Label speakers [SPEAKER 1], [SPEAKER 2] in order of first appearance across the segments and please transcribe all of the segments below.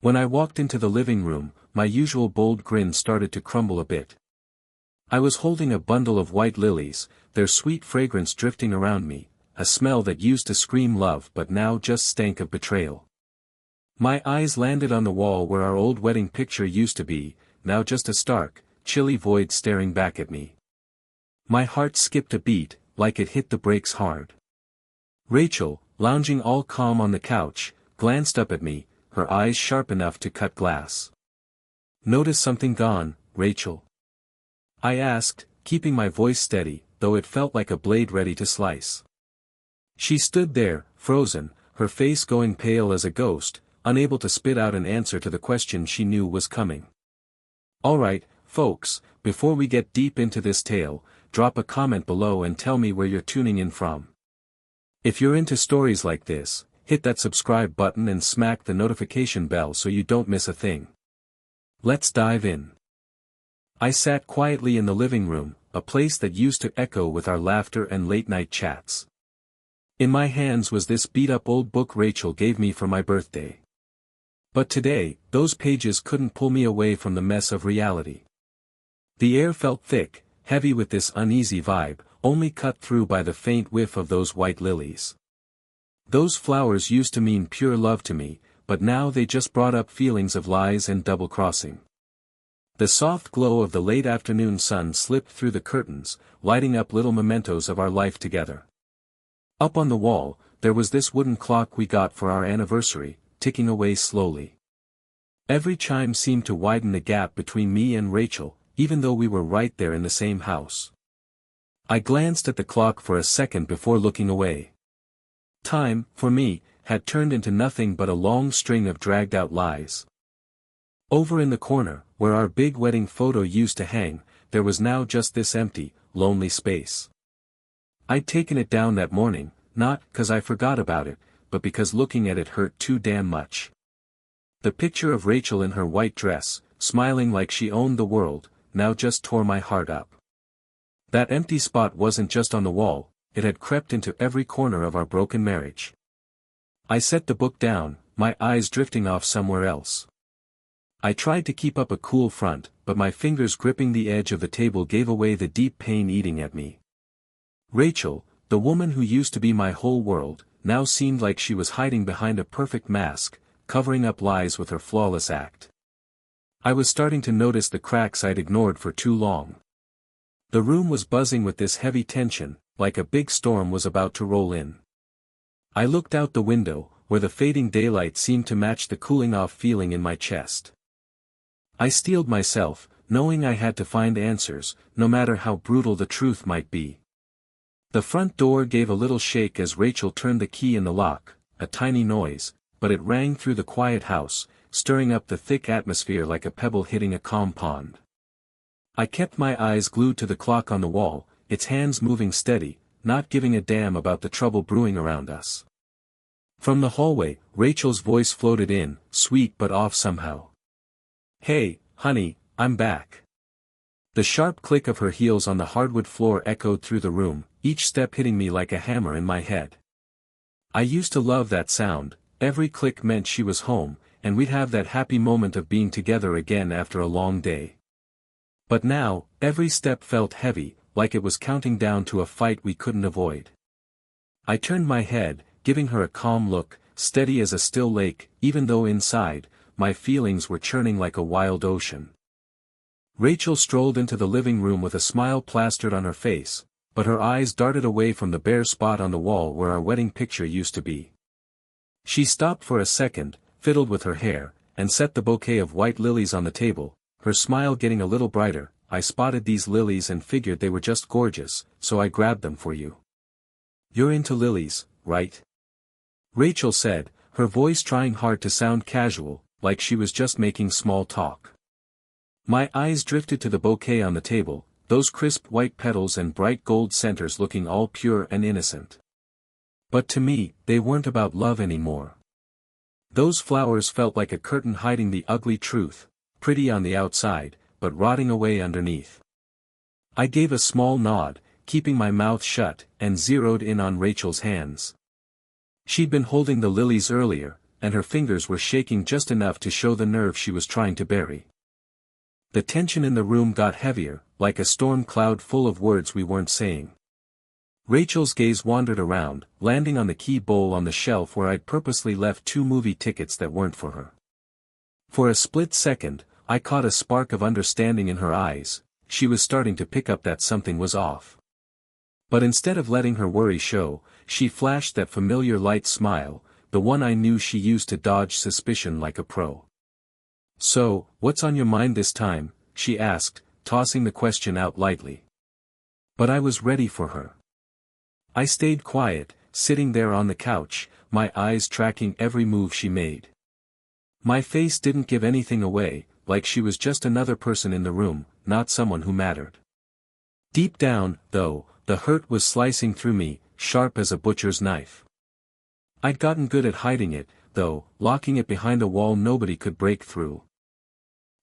[SPEAKER 1] When I walked into the living room, my usual bold grin started to crumble a bit. I was holding a bundle of white lilies, their sweet fragrance drifting around me, a smell that used to scream love but now just stank of betrayal. My eyes landed on the wall where our old wedding picture used to be, now just a stark, chilly void staring back at me. My heart skipped a beat, like it hit the brakes hard. Rachel, lounging all calm on the couch, glanced up at me, her eyes sharp enough to cut glass. "Notice something gone, Rachel?" I asked, keeping my voice steady, though it felt like a blade ready to slice. She stood there, frozen, her face going pale as a ghost, unable to spit out an answer to the question she knew was coming. Alright, folks, before we get deep into this tale, drop a comment below and tell me where you're tuning in from. If you're into stories like this, hit that subscribe button and smack the notification bell so you don't miss a thing. Let's dive in. I sat quietly in the living room, a place that used to echo with our laughter and late-night chats. In my hands was this beat-up old book Rachel gave me for my birthday. But today, those pages couldn't pull me away from the mess of reality. The air felt thick, heavy with this uneasy vibe, only cut through by the faint whiff of those white lilies. Those flowers used to mean pure love to me, but now they just brought up feelings of lies and double-crossing. The soft glow of the late afternoon sun slipped through the curtains, lighting up little mementos of our life together. Up on the wall, there was this wooden clock we got for our anniversary, ticking away slowly. Every chime seemed to widen the gap between me and Rachel, even though we were right there in the same house. I glanced at the clock for a second before looking away. Time, for me, had turned into nothing but a long string of dragged-out lies. Over in the corner, where our big wedding photo used to hang, there was now just this empty, lonely space. I'd taken it down that morning, not 'cause I forgot about it, but because looking at it hurt too damn much. The picture of Rachel in her white dress, smiling like she owned the world, now just tore my heart up. That empty spot wasn't just on the wall, it had crept into every corner of our broken marriage. I set the book down, my eyes drifting off somewhere else. I tried to keep up a cool front, but my fingers gripping the edge of the table gave away the deep pain eating at me. Rachel, the woman who used to be my whole world, now seemed like she was hiding behind a perfect mask, covering up lies with her flawless act. I was starting to notice the cracks I'd ignored for too long. The room was buzzing with this heavy tension, like a big storm was about to roll in. I looked out the window, where the fading daylight seemed to match the cooling-off feeling in my chest. I steeled myself, knowing I had to find answers, no matter how brutal the truth might be. The front door gave a little shake as Rachel turned the key in the lock, a tiny noise, but it rang through the quiet house, stirring up the thick atmosphere like a pebble hitting a calm pond. I kept my eyes glued to the clock on the wall, its hands moving steady, not giving a damn about the trouble brewing around us. From the hallway, Rachel's voice floated in, sweet but off somehow. "Hey, honey, I'm back." The sharp click of her heels on the hardwood floor echoed through the room, each step hitting me like a hammer in my head. I used to love that sound, every click meant she was home, and we'd have that happy moment of being together again after a long day. But now, every step felt heavy, like it was counting down to a fight we couldn't avoid. I turned my head, giving her a calm look, steady as a still lake, even though inside, my feelings were churning like a wild ocean. Rachel strolled into the living room with a smile plastered on her face, but her eyes darted away from the bare spot on the wall where our wedding picture used to be. She stopped for a second, fiddled with her hair, and set the bouquet of white lilies on the table, her smile getting a little brighter. "I spotted these lilies and figured they were just gorgeous, so I grabbed them for you." "You're into lilies, right?" Rachel said, her voice trying hard to sound casual, like she was just making small talk. My eyes drifted to the bouquet on the table, those crisp white petals and bright gold centers looking all pure and innocent. But to me, they weren't about love anymore. Those flowers felt like a curtain hiding the ugly truth, pretty on the outside, but rotting away underneath. I gave a small nod, keeping my mouth shut, and zeroed in on Rachel's hands. She'd been holding the lilies earlier, and her fingers were shaking just enough to show the nerve she was trying to bury. The tension in the room got heavier, like a storm cloud full of words we weren't saying. Rachel's gaze wandered around, landing on the key bowl on the shelf where I'd purposely left 2 movie tickets that weren't for her. For a split second, I caught a spark of understanding in her eyes. She was starting to pick up that something was off. But instead of letting her worry show, she flashed that familiar light smile, the one I knew she used to dodge suspicion like a pro. "So, what's on your mind this time?" she asked, tossing the question out lightly. But I was ready for her. I stayed quiet, sitting there on the couch, my eyes tracking every move she made. My face didn't give anything away, like she was just another person in the room, not someone who mattered. Deep down, though, the hurt was slicing through me, sharp as a butcher's knife. I'd gotten good at hiding it, though, locking it behind a wall nobody could break through.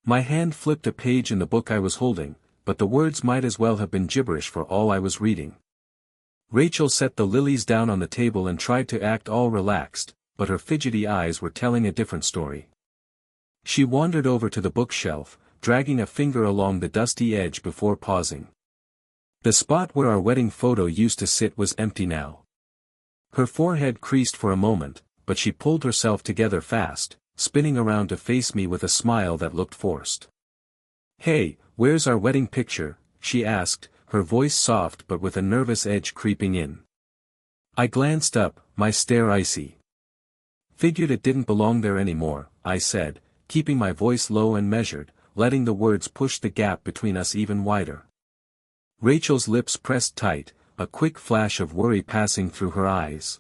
[SPEAKER 1] My hand flipped a page in the book I was holding, but the words might as well have been gibberish for all I was reading. Rachel set the lilies down on the table and tried to act all relaxed, but her fidgety eyes were telling a different story. She wandered over to the bookshelf, dragging a finger along the dusty edge before pausing. The spot where our wedding photo used to sit was empty now. Her forehead creased for a moment, but she pulled herself together fast, spinning around to face me with a smile that looked forced. "Hey, where's our wedding picture?" she asked, her voice soft but with a nervous edge creeping in. I glanced up, my stare icy. "Figured it didn't belong there anymore," I said, keeping my voice low and measured, letting the words push the gap between us even wider. Rachel's lips pressed tight, a quick flash of worry passing through her eyes.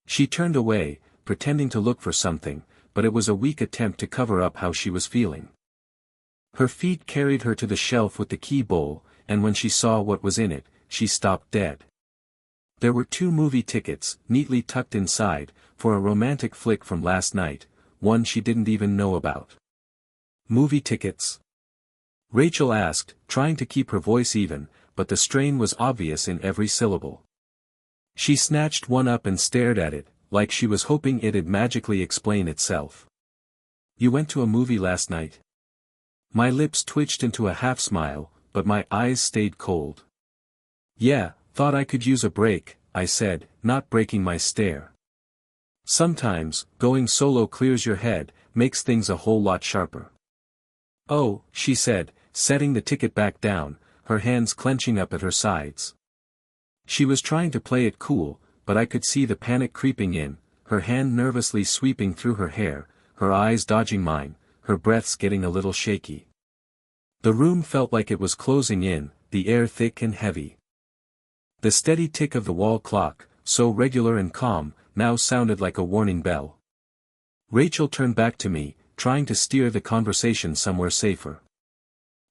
[SPEAKER 1] She turned away, pretending to look for something, but it was a weak attempt to cover up how she was feeling. Her feet carried her to the shelf with the key bowl, and when she saw what was in it, she stopped dead. There were 2 movie tickets, neatly tucked inside, for a romantic flick from last night, one she didn't even know about. "Movie tickets?" Rachel asked, trying to keep her voice even, but the strain was obvious in every syllable. She snatched one up and stared at it, like she was hoping it'd magically explain itself. "You went to a movie last night?" My lips twitched into a half-smile, but my eyes stayed cold. "Yeah, thought I could use a break," I said, not breaking my stare. "Sometimes, going solo clears your head, makes things a whole lot sharper." "Oh," she said, setting the ticket back down, her hands clenching up at her sides. She was trying to play it cool, but I could see the panic creeping in, her hand nervously sweeping through her hair, her eyes dodging mine, her breaths getting a little shaky. The room felt like it was closing in, the air thick and heavy. The steady tick of the wall clock, so regular and calm, now sounded like a warning bell. Rachel turned back to me, trying to steer the conversation somewhere safer.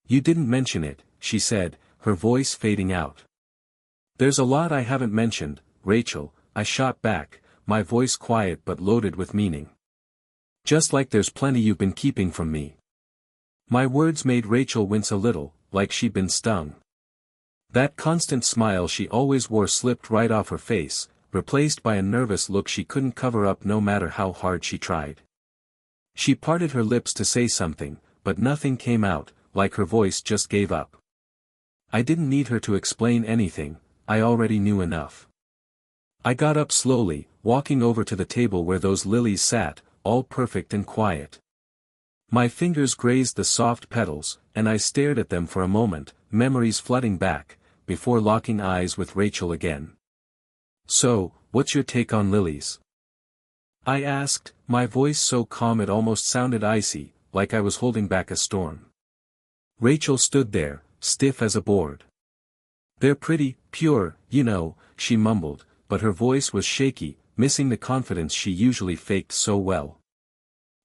[SPEAKER 1] "You didn't mention it," she said, her voice fading out. "There's a lot I haven't mentioned, Rachel," I shot back, my voice quiet but loaded with meaning. "Just like there's plenty you've been keeping from me." My words made Rachel wince a little, like she'd been stung. That constant smile she always wore slipped right off her face, replaced by a nervous look she couldn't cover up no matter how hard she tried. She parted her lips to say something, but nothing came out, like her voice just gave up. I didn't need her to explain anything, I already knew enough. I got up slowly, walking over to the table where those lilies sat, all perfect and quiet. My fingers grazed the soft petals, and I stared at them for a moment, memories flooding back, before locking eyes with Rachel again. "So, what's your take on lilies?" I asked, my voice so calm it almost sounded icy, like I was holding back a storm. Rachel stood there, stiff as a board. "They're pretty, pure, you know," she mumbled, but her voice was shaky, missing the confidence she usually faked so well.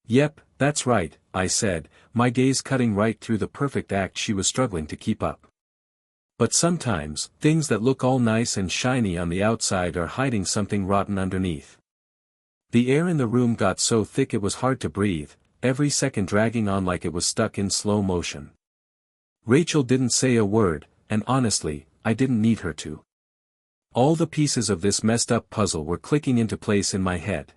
[SPEAKER 1] "Yep, that's right," I said, my gaze cutting right through the perfect act she was struggling to keep up. "But sometimes, things that look all nice and shiny on the outside are hiding something rotten underneath." The air in the room got so thick it was hard to breathe, every second dragging on like it was stuck in slow motion. Rachel didn't say a word, and honestly, I didn't need her to. All the pieces of this messed up puzzle were clicking into place in my head.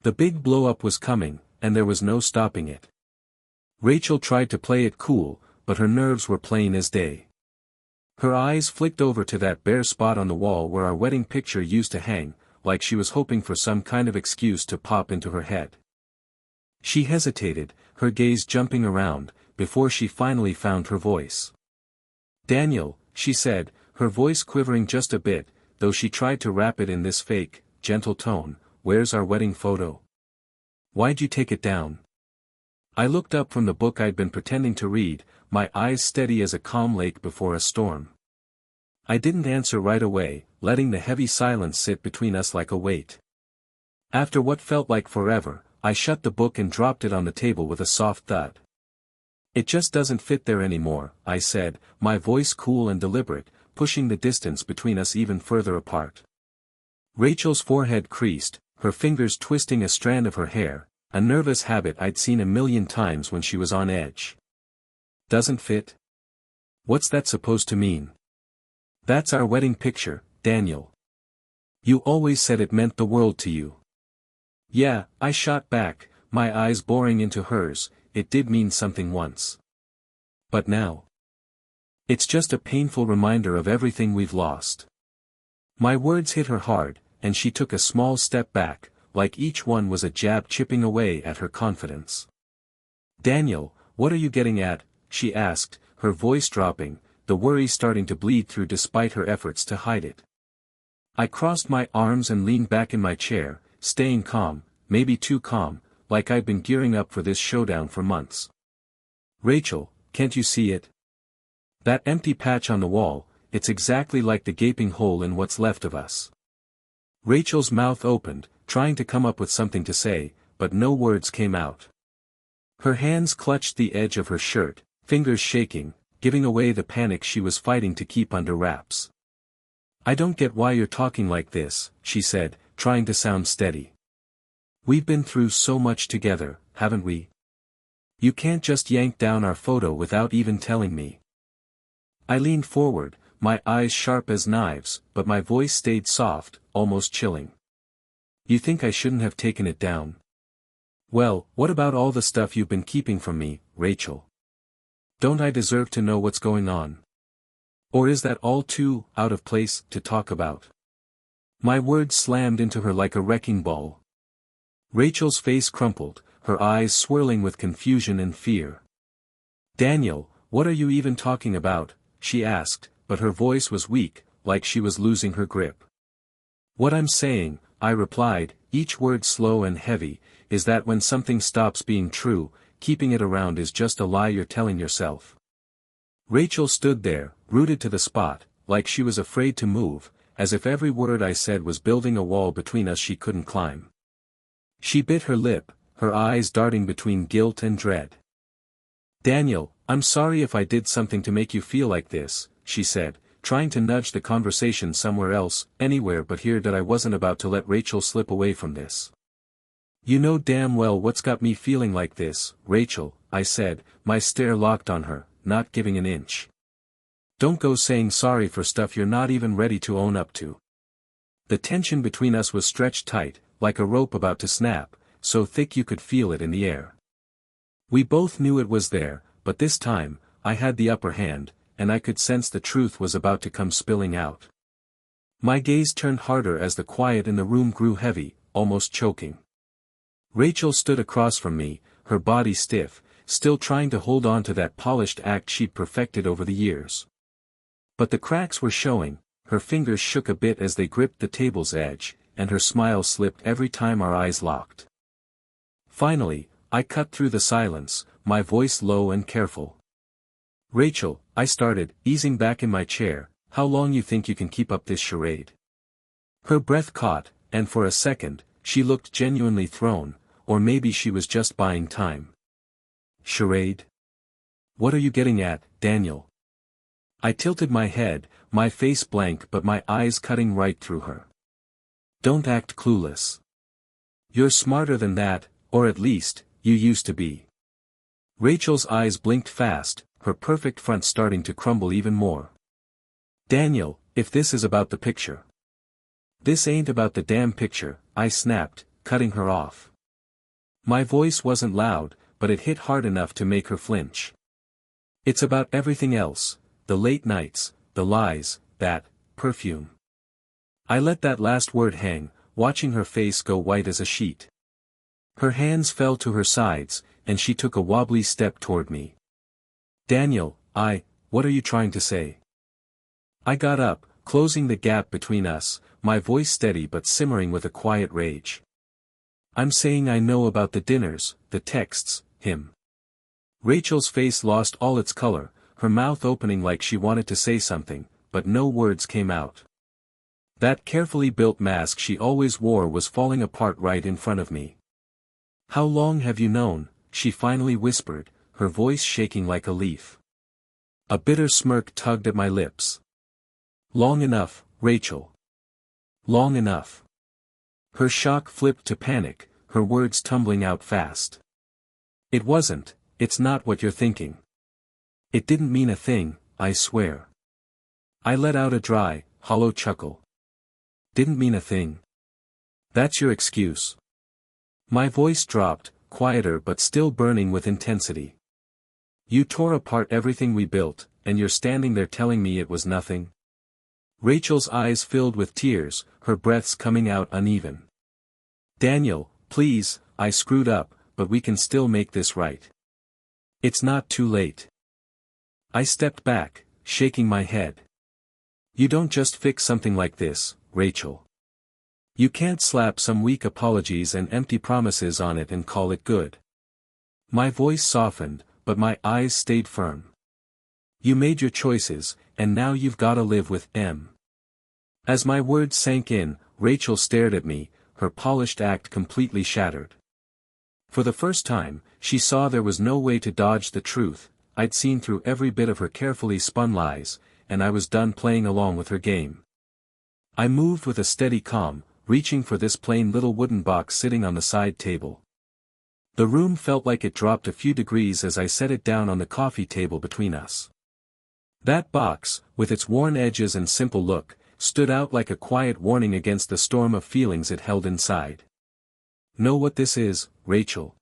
[SPEAKER 1] The big blow-up was coming, and there was no stopping it. Rachel tried to play it cool, but her nerves were plain as day. Her eyes flicked over to that bare spot on the wall where our wedding picture used to hang, like she was hoping for some kind of excuse to pop into her head. She hesitated, her gaze jumping around, before she finally found her voice. "Daniel," she said, her voice quivering just a bit, though she tried to wrap it in this fake, gentle tone, "where's our wedding photo? Why'd you take it down?" I looked up from the book I'd been pretending to read, my eyes steady as a calm lake before a storm. I didn't answer right away, letting the heavy silence sit between us like a weight. After what felt like forever, I shut the book and dropped it on the table with a soft thud. "It just doesn't fit there anymore," I said, my voice cool and deliberate, pushing the distance between us even further apart. Rachel's forehead creased, her fingers twisting a strand of her hair, a nervous habit I'd seen a million times when she was on edge. "Doesn't fit? What's that supposed to mean?" "That's our wedding picture, Daniel. You always said it meant the world to you." "Yeah," I shot back, my eyes boring into hers, "it did mean something once. But now? It's just a painful reminder of everything we've lost." My words hit her hard, and she took a small step back, like each one was a jab chipping away at her confidence. "Daniel, what are you getting at?" she asked, her voice dropping, the worry starting to bleed through despite her efforts to hide it. I crossed my arms and leaned back in my chair, staying calm, maybe too calm, like I'd been gearing up for this showdown for months. "Rachel, can't you see it? That empty patch on the wall, it's exactly like the gaping hole in what's left of us." Rachel's mouth opened, trying to come up with something to say, but no words came out. Her hands clutched the edge of her shirt, fingers shaking, giving away the panic she was fighting to keep under wraps. "I don't get why you're talking like this," she said, trying to sound steady. "We've been through so much together, haven't we? You can't just yank down our photo without even telling me." I leaned forward, my eyes sharp as knives, but my voice stayed soft, almost chilling. "You think I shouldn't have taken it down? Well, what about all the stuff you've been keeping from me, Rachel? Don't I deserve to know what's going on? Or is that all too out of place to talk about?" My words slammed into her like a wrecking ball. Rachel's face crumpled, her eyes swirling with confusion and fear. "Daniel, what are you even talking about?" she asked, but her voice was weak, like she was losing her grip. "What I'm saying," I replied, each word slow and heavy, "is that when something stops being true, keeping it around is just a lie you're telling yourself." Rachel stood there, rooted to the spot, like she was afraid to move, as if every word I said was building a wall between us she couldn't climb. She bit her lip, her eyes darting between guilt and dread. "Daniel, I'm sorry if I did something to make you feel like this," she said, trying to nudge the conversation somewhere else, anywhere but here, that I wasn't about to let Rachel slip away from this. "You know damn well what's got me feeling like this, Rachel," I said, my stare locked on her, not giving an inch. "Don't go saying sorry for stuff you're not even ready to own up to." The tension between us was stretched tight, like a rope about to snap, so thick you could feel it in the air. We both knew it was there, but this time, I had the upper hand, and I could sense the truth was about to come spilling out. My gaze turned harder as the quiet in the room grew heavy, almost choking. Rachel stood across from me, her body stiff, still trying to hold on to that polished act she'd perfected over the years. But the cracks were showing, her fingers shook a bit as they gripped the table's edge, and her smile slipped every time our eyes locked. Finally, I cut through the silence, my voice low and careful. "Rachel," I started, easing back in my chair, "how long you think you can keep up this charade?" Her breath caught, and for a second, she looked genuinely thrown, or maybe she was just buying time. "Charade? What are you getting at, Daniel?" I tilted my head, my face blank but my eyes cutting right through her. "Don't act clueless. You're smarter than that, or at least, you used to be." Rachel's eyes blinked fast, her perfect front starting to crumble even more. "Daniel, if this is about the picture." "This ain't about the damn picture," I snapped, cutting her off. My voice wasn't loud, but it hit hard enough to make her flinch. It's about everything else, the late nights, the lies, that perfume. I let that last word hang, watching her face go white as a sheet. Her hands fell to her sides, and she took a wobbly step toward me. Daniel, what are you trying to say? I got up, closing the gap between us, my voice steady but simmering with a quiet rage. I'm saying I know about the dinners, the texts, him. Rachel's face lost all its color, her mouth opening like she wanted to say something, but no words came out. That carefully built mask she always wore was falling apart right in front of me. How long have you known? She finally whispered, her voice shaking like a leaf. A bitter smirk tugged at my lips. Long enough, Rachel. Long enough. Her shock flipped to panic, her words tumbling out fast. It's not what you're thinking. It didn't mean a thing, I swear. I let out a dry, hollow chuckle. Didn't mean a thing. That's your excuse. My voice dropped, quieter but still burning with intensity. You tore apart everything we built, and you're standing there telling me it was nothing? Rachel's eyes filled with tears, her breaths coming out uneven. Daniel, please, I screwed up, but we can still make this right. It's not too late. I stepped back, shaking my head. You don't just fix something like this, Rachel. You can't slap some weak apologies and empty promises on it and call it good. My voice softened, but my eyes stayed firm. You made your choices, and now you've gotta live with them. As my words sank in, Rachel stared at me, her polished act completely shattered. For the first time, she saw there was no way to dodge the truth. I'd seen through every bit of her carefully spun lies, and I was done playing along with her game. I moved with a steady calm, reaching for this plain little wooden box sitting on the side table. The room felt like it dropped a few degrees as I set it down on the coffee table between us. That box, with its worn edges and simple look, stood out like a quiet warning against the storm of feelings it held inside. Know what this is, Rachel?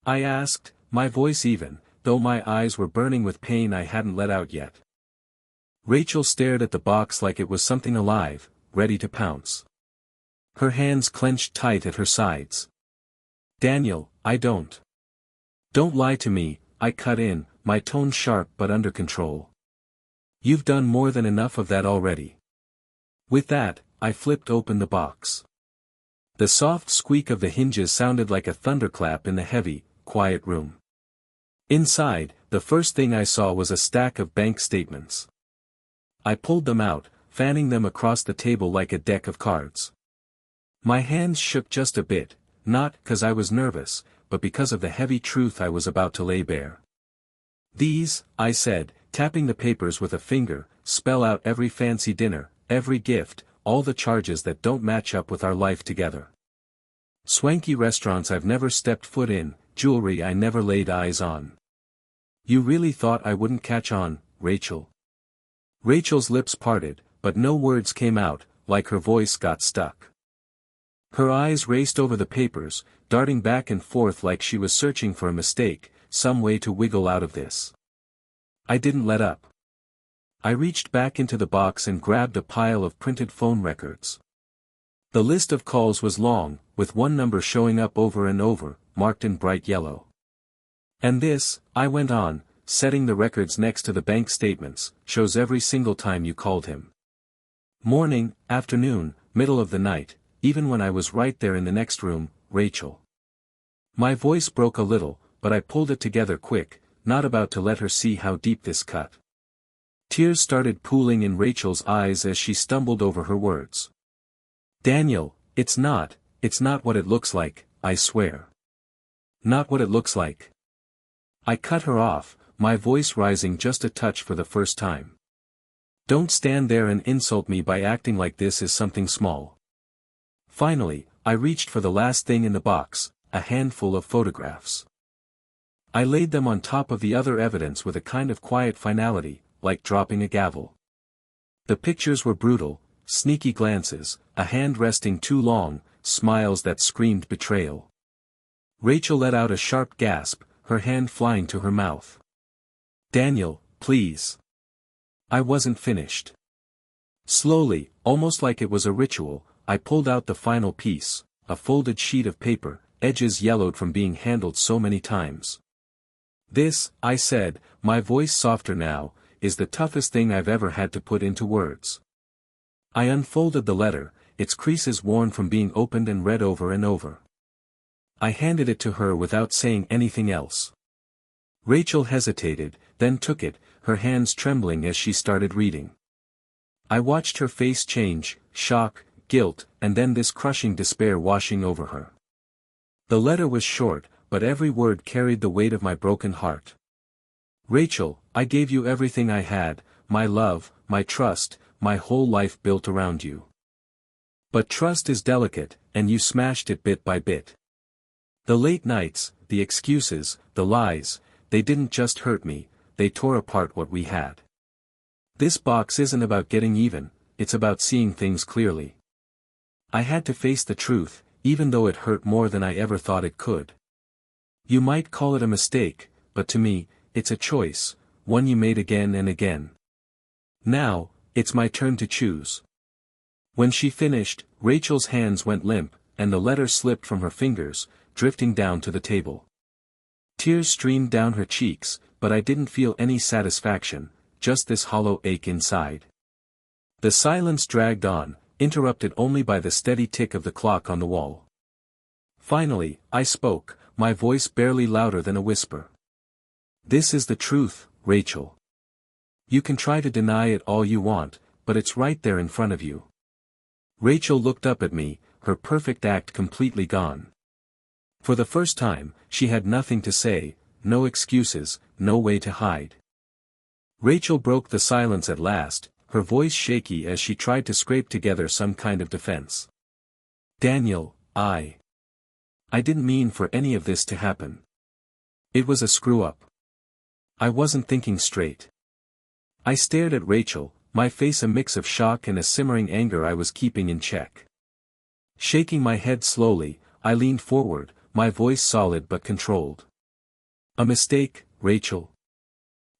[SPEAKER 1] I asked, my voice even, though my eyes were burning with pain I hadn't let out yet. Rachel stared at the box like it was something alive, ready to pounce. Her hands clenched tight at her sides. Daniel, I don't. Don't lie to me, I cut in, my tone sharp but under control. You've done more than enough of that already. With that, I flipped open the box. The soft squeak of the hinges sounded like a thunderclap in the heavy, quiet room. Inside, the first thing I saw was a stack of bank statements. I pulled them out, fanning them across the table like a deck of cards. My hands shook just a bit, not because I was nervous, but because of the heavy truth I was about to lay bare. These, I said, tapping the papers with a finger, spell out every fancy dinner, every gift, all the charges that don't match up with our life together. Swanky restaurants I've never stepped foot in, jewelry I never laid eyes on. You really thought I wouldn't catch on, Rachel? Rachel's lips parted, but no words came out, like her voice got stuck. Her eyes raced over the papers, darting back and forth like she was searching for a mistake, some way to wiggle out of this. I didn't let up. I reached back into the box and grabbed a pile of printed phone records. The list of calls was long, with one number showing up over and over, marked in bright yellow. And this, I went on, setting the records next to the bank statements, shows every single time you called him. Morning, afternoon, middle of the night, even when I was right there in the next room, Rachel. My voice broke a little, but I pulled it together quick, not about to let her see how deep this cut. Tears started pooling in Rachel's eyes as she stumbled over her words. Daniel, it's not what it looks like, I swear. Not what it looks like. I cut her off, my voice rising just a touch for the first time. Don't stand there and insult me by acting like this is something small. Finally, I reached for the last thing in the box, a handful of photographs. I laid them on top of the other evidence with a kind of quiet finality, like dropping a gavel. The pictures were brutal, sneaky glances, a hand resting too long, smiles that screamed betrayal. Rachel let out a sharp gasp, her hand flying to her mouth. Daniel, please. I wasn't finished. Slowly, almost like it was a ritual, I pulled out the final piece, a folded sheet of paper, edges yellowed from being handled so many times. This, I said, my voice softer now, is the toughest thing I've ever had to put into words. I unfolded the letter, its creases worn from being opened and read over and over. I handed it to her without saying anything else. Rachel hesitated, then took it, her hands trembling as she started reading. I watched her face change, shock, guilt, and then this crushing despair washing over her. The letter was short, but every word carried the weight of my broken heart. Rachel, I gave you everything I had, my love, my trust, my whole life built around you. But trust is delicate, and you smashed it bit by bit. The late nights, the excuses, the lies, they didn't just hurt me, they tore apart what we had. This box isn't about getting even, it's about seeing things clearly. I had to face the truth, even though it hurt more than I ever thought it could. You might call it a mistake, but to me, it's a choice, one you made again and again. Now, it's my turn to choose. When she finished, Rachel's hands went limp, and the letter slipped from her fingers, drifting down to the table. Tears streamed down her cheeks, but I didn't feel any satisfaction, just this hollow ache inside. The silence dragged on, interrupted only by the steady tick of the clock on the wall. Finally, I spoke, my voice barely louder than a whisper. This is the truth, Rachel. You can try to deny it all you want, but it's right there in front of you. Rachel looked up at me, her perfect act completely gone. For the first time, she had nothing to say, no excuses, no way to hide. Rachel broke the silence at last, her voice shaky as she tried to scrape together some kind of defense. Daniel, I didn't mean for any of this to happen. It was a screw-up. I wasn't thinking straight. I stared at Rachel, my face a mix of shock and a simmering anger I was keeping in check. Shaking my head slowly, I leaned forward, my voice solid but controlled. A mistake, Rachel?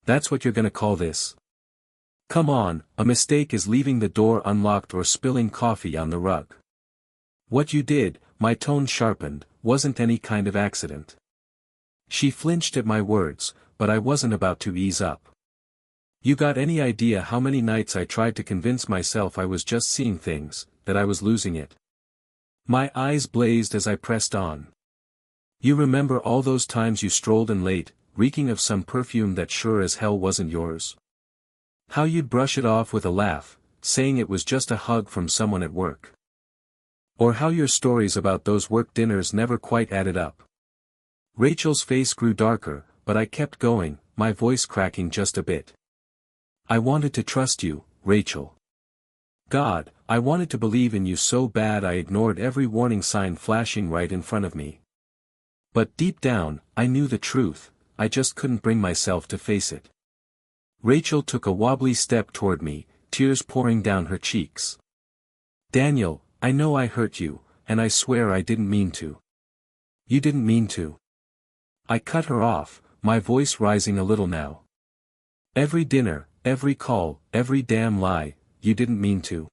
[SPEAKER 1] That's what you're gonna call this? Come on, a mistake is leaving the door unlocked or spilling coffee on the rug. What you did, my tone sharpened, wasn't any kind of accident. She flinched at my words, but I wasn't about to ease up. You got any idea how many nights I tried to convince myself I was just seeing things, that I was losing it? My eyes blazed as I pressed on. You remember all those times you strolled in late, reeking of some perfume that sure as hell wasn't yours? How you'd brush it off with a laugh, saying it was just a hug from someone at work. Or how your stories about those work dinners never quite added up. Rachel's face grew darker, but I kept going, my voice cracking just a bit. I wanted to trust you, Rachel. God, I wanted to believe in you so bad I ignored every warning sign flashing right in front of me. But deep down, I knew the truth, I just couldn't bring myself to face it. Rachel took a wobbly step toward me, tears pouring down her cheeks. Daniel, I know I hurt you, and I swear I didn't mean to. You didn't mean to. I cut her off, my voice rising a little now. Every dinner, every call, every damn lie, you didn't mean to.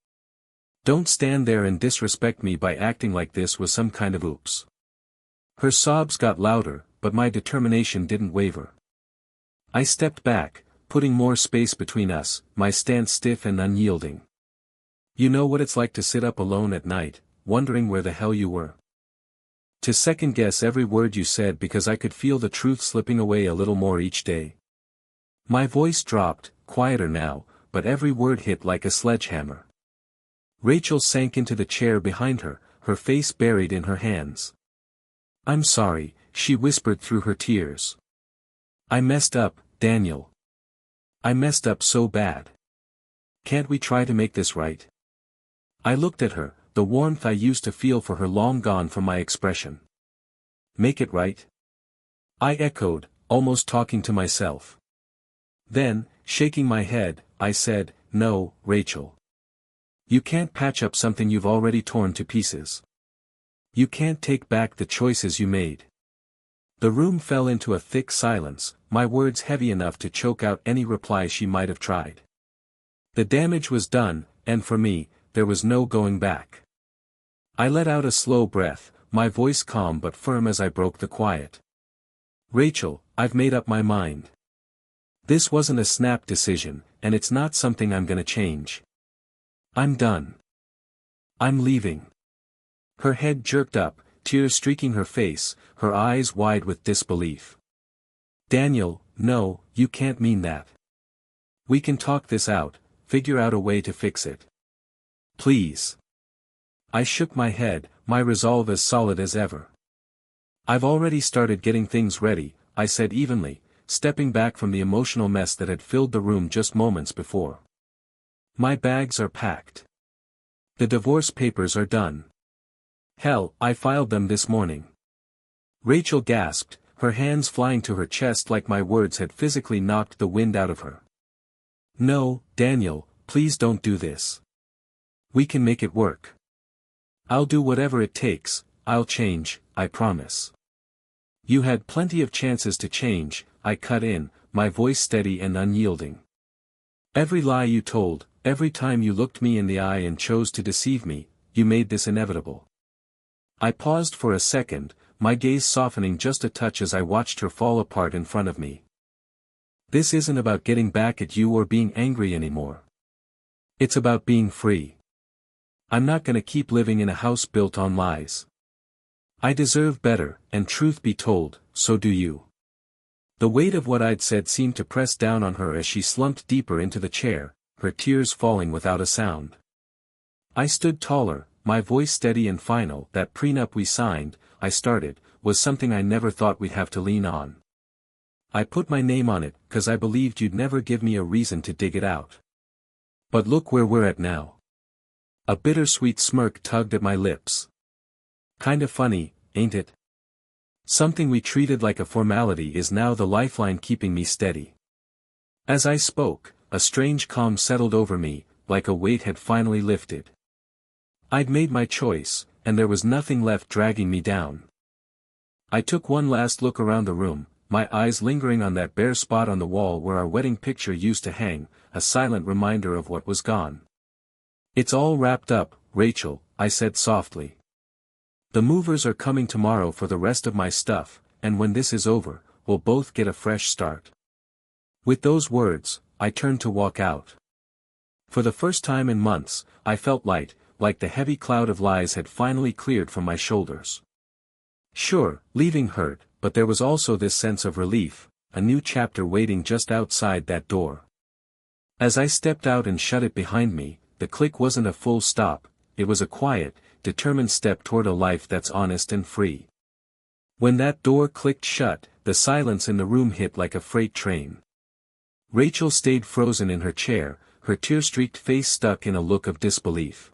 [SPEAKER 1] Don't stand there and disrespect me by acting like this was some kind of oops. Her sobs got louder, but my determination didn't waver. I stepped back, putting more space between us, my stance stiff and unyielding. You know what it's like to sit up alone at night, wondering where the hell you were. To second-guess every word you said because I could feel the truth slipping away a little more each day. My voice dropped, quieter now, but every word hit like a sledgehammer. Rachel sank into the chair behind her, her face buried in her hands. I'm sorry, she whispered through her tears. I messed up, Daniel. I messed up so bad. Can't we try to make this right? I looked at her, the warmth I used to feel for her long gone from my expression. Make it right? I echoed, almost talking to myself. Then, shaking my head, I said, no, Rachel. You can't patch up something you've already torn to pieces. You can't take back the choices you made. The room fell into a thick silence, my words heavy enough to choke out any reply she might have tried. The damage was done, and for me, there was no going back. I let out a slow breath, my voice calm but firm as I broke the quiet. Rachel, I've made up my mind. This wasn't a snap decision, and it's not something I'm gonna change. I'm done. I'm leaving. Her head jerked up, tears streaking her face, her eyes wide with disbelief. Daniel, no, you can't mean that. We can talk this out, figure out a way to fix it. Please. I shook my head, my resolve as solid as ever. I've already started getting things ready, I said evenly, stepping back from the emotional mess that had filled the room just moments before. My bags are packed. The divorce papers are done. Hell, I filed them this morning. Rachel gasped, her hands flying to her chest like my words had physically knocked the wind out of her. No, Daniel, please don't do this. We can make it work. I'll do whatever it takes, I'll change, I promise. You had plenty of chances to change, I cut in, my voice steady and unyielding. Every lie you told, every time you looked me in the eye and chose to deceive me, you made this inevitable. I paused for a second, my gaze softening just a touch as I watched her fall apart in front of me. This isn't about getting back at you or being angry anymore. It's about being free. I'm not gonna keep living in a house built on lies. I deserve better, and truth be told, so do you. The weight of what I'd said seemed to press down on her as she slumped deeper into the chair, her tears falling without a sound. I stood taller, my voice steady and final. That prenup we signed, I started, was something I never thought we'd have to lean on. I put my name on it, 'cause I believed you'd never give me a reason to dig it out. But look where we're at now. A bittersweet smirk tugged at my lips. Kinda funny, ain't it? Something we treated like a formality is now the lifeline keeping me steady. As I spoke, a strange calm settled over me, like a weight had finally lifted. I'd made my choice, and there was nothing left dragging me down. I took one last look around the room, my eyes lingering on that bare spot on the wall where our wedding picture used to hang, a silent reminder of what was gone. It's all wrapped up, Rachel, I said softly. The movers are coming tomorrow for the rest of my stuff, and when this is over, we'll both get a fresh start. With those words, I turned to walk out. For the first time in months, I felt light, like the heavy cloud of lies had finally cleared from my shoulders. Sure, leaving hurt, but there was also this sense of relief, a new chapter waiting just outside that door. As I stepped out and shut it behind me, the click wasn't a full stop, it was a quiet, determined step toward a life that's honest and free. When that door clicked shut, the silence in the room hit like a freight train. Rachel stayed frozen in her chair, her tear-streaked face stuck in a look of disbelief.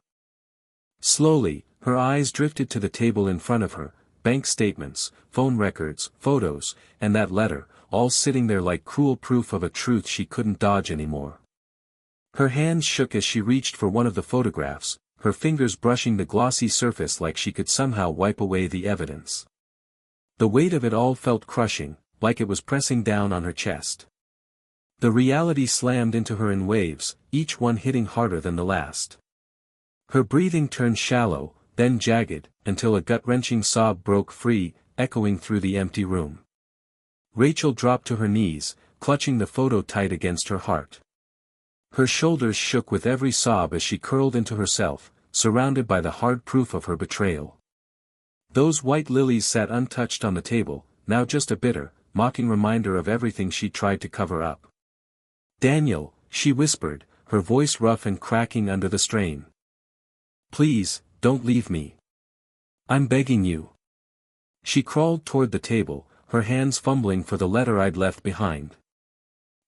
[SPEAKER 1] Slowly, her eyes drifted to the table in front of her, bank statements, phone records, photos, and that letter, all sitting there like cruel proof of a truth she couldn't dodge anymore. Her hands shook as she reached for one of the photographs, her fingers brushing the glossy surface like she could somehow wipe away the evidence. The weight of it all felt crushing, like it was pressing down on her chest. The reality slammed into her in waves, each one hitting harder than the last. Her breathing turned shallow, then jagged, until a gut-wrenching sob broke free, echoing through the empty room. Rachel dropped to her knees, clutching the photo tight against her heart. Her shoulders shook with every sob as she curled into herself, surrounded by the hard proof of her betrayal. Those white lilies sat untouched on the table, now just a bitter, mocking reminder of everything she tried to cover up. Daniel, she whispered, her voice rough and cracking under the strain. Please, don't leave me. I'm begging you. She crawled toward the table, her hands fumbling for the letter I'd left behind.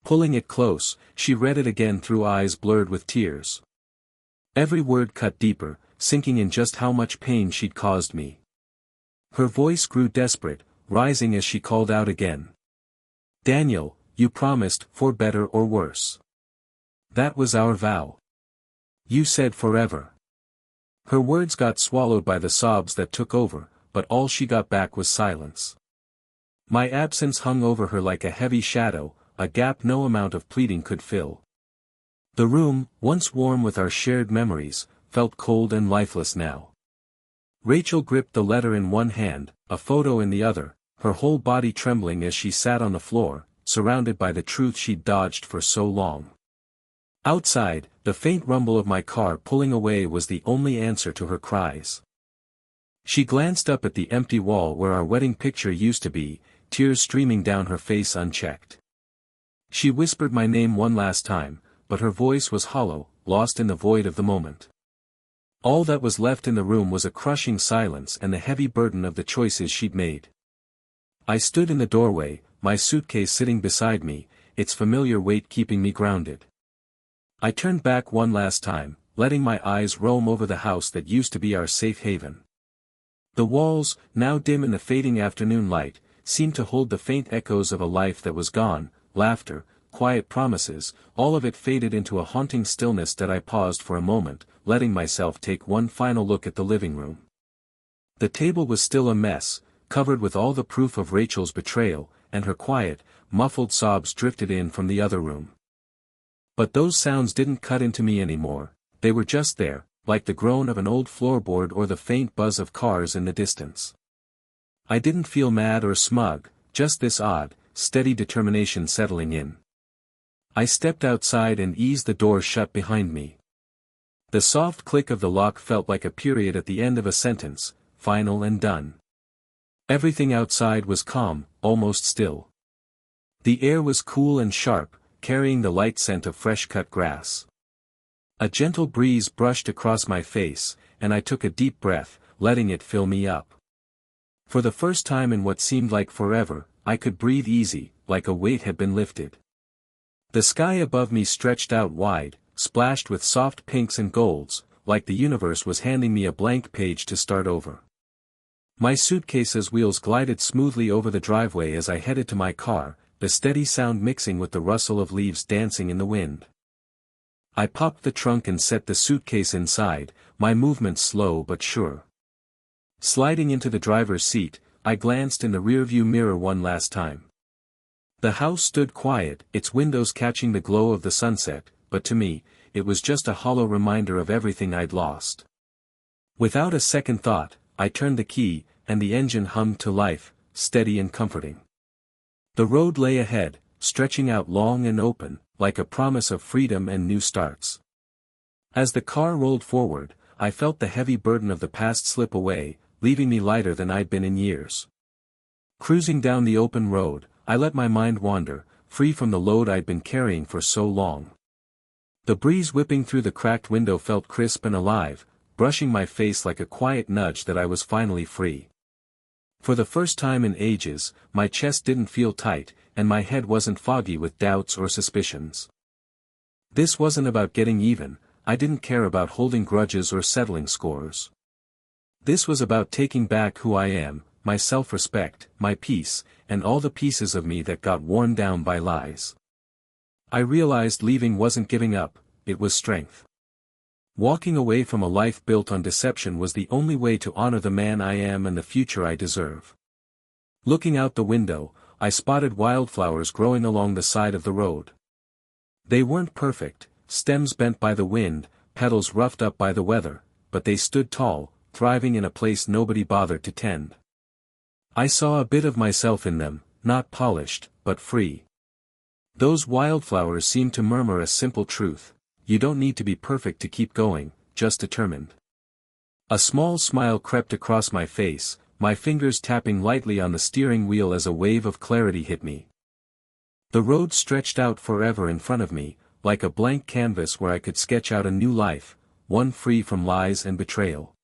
[SPEAKER 1] Pulling it close, she read it again through eyes blurred with tears. Every word cut deeper, sinking in just how much pain she'd caused me. Her voice grew desperate, rising as she called out again. Daniel, you promised, for better or worse. That was our vow. You said forever. Her words got swallowed by the sobs that took over, but all she got back was silence. My absence hung over her like a heavy shadow, a gap no amount of pleading could fill. The room, once warm with our shared memories, felt cold and lifeless now. Rachel gripped the letter in one hand, a photo in the other, her whole body trembling as she sat on the floor, surrounded by the truth she'd dodged for so long. Outside, the faint rumble of my car pulling away was the only answer to her cries. She glanced up at the empty wall where our wedding picture used to be, tears streaming down her face unchecked. She whispered my name one last time, but her voice was hollow, lost in the void of the moment. All that was left in the room was a crushing silence and the heavy burden of the choices she'd made. I stood in the doorway, my suitcase sitting beside me, its familiar weight keeping me grounded. I turned back one last time, letting my eyes roam over the house that used to be our safe haven. The walls, now dim in the fading afternoon light, seemed to hold the faint echoes of a life that was gone, laughter, quiet promises, all of it faded into a haunting stillness that I paused for a moment, letting myself take one final look at the living room. The table was still a mess, covered with all the proof of Rachel's betrayal, and her quiet, muffled sobs drifted in from the other room. But those sounds didn't cut into me anymore, they were just there, like the groan of an old floorboard or the faint buzz of cars in the distance. I didn't feel mad or smug, just this odd, steady determination settling in. I stepped outside and eased the door shut behind me. The soft click of the lock felt like a period at the end of a sentence, final and done. Everything outside was calm, almost still. The air was cool and sharp, carrying the light scent of fresh-cut grass. A gentle breeze brushed across my face, and I took a deep breath, letting it fill me up. For the first time in what seemed like forever, I could breathe easy, like a weight had been lifted. The sky above me stretched out wide, splashed with soft pinks and golds, like the universe was handing me a blank page to start over. My suitcase's wheels glided smoothly over the driveway as I headed to my car, the steady sound mixing with the rustle of leaves dancing in the wind. I popped the trunk and set the suitcase inside, my movements slow but sure. Sliding into the driver's seat, I glanced in the rearview mirror one last time. The house stood quiet, its windows catching the glow of the sunset, but to me, it was just a hollow reminder of everything I'd lost. Without a second thought, I turned the key, and the engine hummed to life, steady and comforting. The road lay ahead, stretching out long and open, like a promise of freedom and new starts. As the car rolled forward, I felt the heavy burden of the past slip away, leaving me lighter than I'd been in years. Cruising down the open road, I let my mind wander, free from the load I'd been carrying for so long. The breeze whipping through the cracked window felt crisp and alive, brushing my face like a quiet nudge that I was finally free. For the first time in ages, my chest didn't feel tight, and my head wasn't foggy with doubts or suspicions. This wasn't about getting even, I didn't care about holding grudges or settling scores. This was about taking back who I am, my self-respect, my peace, and all the pieces of me that got worn down by lies. I realized leaving wasn't giving up, it was strength. Walking away from a life built on deception was the only way to honor the man I am and the future I deserve. Looking out the window, I spotted wildflowers growing along the side of the road. They weren't perfect, stems bent by the wind, petals roughed up by the weather, but they stood tall, thriving in a place nobody bothered to tend. I saw a bit of myself in them, not polished, but free. Those wildflowers seemed to murmur a simple truth: you don't need to be perfect to keep going, just determined. A small smile crept across my face, my fingers tapping lightly on the steering wheel as a wave of clarity hit me. The road stretched out forever in front of me, like a blank canvas where I could sketch out a new life, one free from lies and betrayal.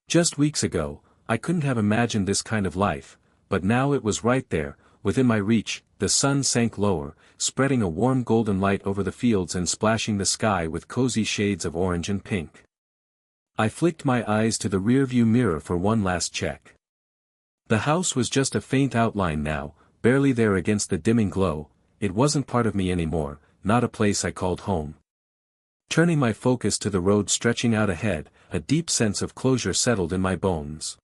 [SPEAKER 1] Just weeks ago, I couldn't have imagined this kind of life, but now it was right there, within my reach. The sun sank lower, spreading a warm golden light over the fields and splashing the sky with cozy shades of orange and pink. I flicked my eyes to the rearview mirror for one last check. The house was just a faint outline now, barely there against the dimming glow. It wasn't part of me anymore, not a place I called home. Turning my focus to the road stretching out ahead, a deep sense of closure settled in my bones.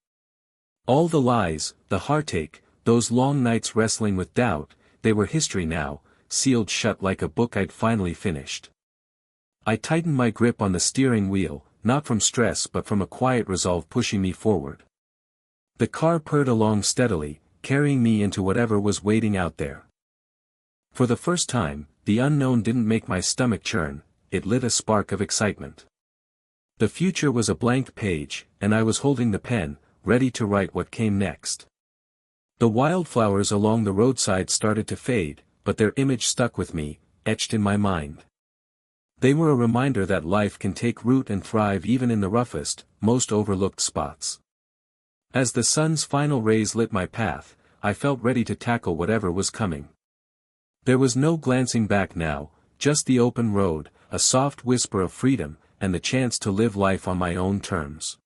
[SPEAKER 1] All the lies, the heartache, those long nights wrestling with doubt, they were history now, sealed shut like a book I'd finally finished. I tightened my grip on the steering wheel, not from stress but from a quiet resolve pushing me forward. The car purred along steadily, carrying me into whatever was waiting out there. For the first time, the unknown didn't make my stomach churn, it lit a spark of excitement. The future was a blank page, and I was holding the pen, ready to write what came next. The wildflowers along the roadside started to fade, but their image stuck with me, etched in my mind. They were a reminder that life can take root and thrive even in the roughest, most overlooked spots. As the sun's final rays lit my path, I felt ready to tackle whatever was coming. There was no glancing back now, just the open road, a soft whisper of freedom, and the chance to live life on my own terms.